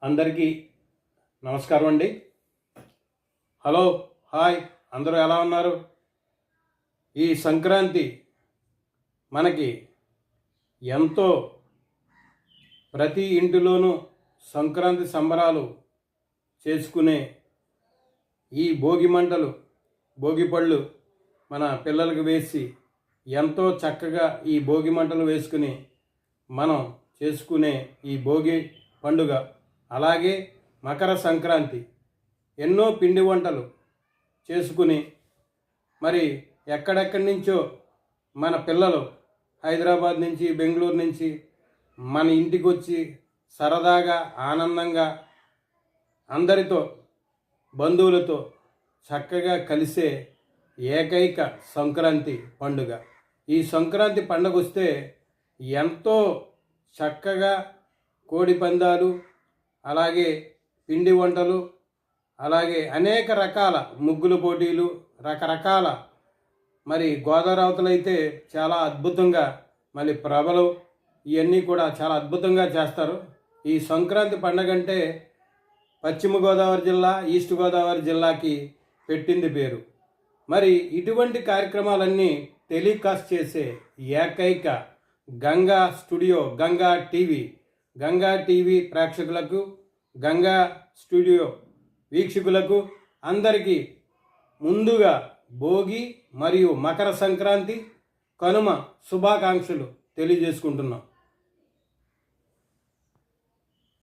అందరికీ నమస్కారం అండి. హలో, హాయ్, అందరూ ఎలా ఉన్నారు? ఈ సంక్రాంతి మనకి ఎంతో ప్రతి ఇంటిలోనూ సంక్రాంతి సంబరాలు చేసుకునే ఈ భోగి మంటలు, భోగి పళ్ళు మన పిల్లలకు వేసి ఎంతో చక్కగా ఈ భోగి మంటలు వేసుకుని మనం చేసుకునే ఈ భోగి పండుగ, అలాగే మకర సంక్రాంతి ఎన్నో పిండి వంటలు చేసుకుని మరి ఎక్కడెక్కడి నుంచో మన పిల్లలు హైదరాబాద్ నుంచి, బెంగళూరు నుంచి మన ఇంటికి వచ్చి సరదాగా ఆనందంగా అందరితో బంధువులతో చక్కగా కలిసే ఏకైక సంక్రాంతి పండుగ. ఈ సంక్రాంతి పండుగ వస్తే ఎంతో చక్కగా కోడి పందాలు, అలాగే పిండి వంటలు, అలాగే అనేక రకాల ముగ్గుల పోటీలు, రకరకాల మరి గోదావరి అవతలైతే చాలా అద్భుతంగా మళ్ళీ ప్రభలు ఇవన్నీ కూడా చాలా అద్భుతంగా చేస్తారు. ఈ సంక్రాంతి పండగ అంటే పశ్చిమ గోదావరి జిల్లా, ఈస్ట్ గోదావరి జిల్లాకి పెట్టింది పేరు. మరి ఇటువంటి కార్యక్రమాలన్నీ టెలికాస్ట్ చేసే ఏకైక గంగా స్టూడియో, గంగా టీవీ ప్రేక్షకులకు, గంగా స్టూడియో వీక్షకులకు అందరికీ ముందుగా భోగి మరియు మకర సంక్రాంతి, కనుమ శుభాకాంక్షలు తెలియజేసుకుంటున్నాం.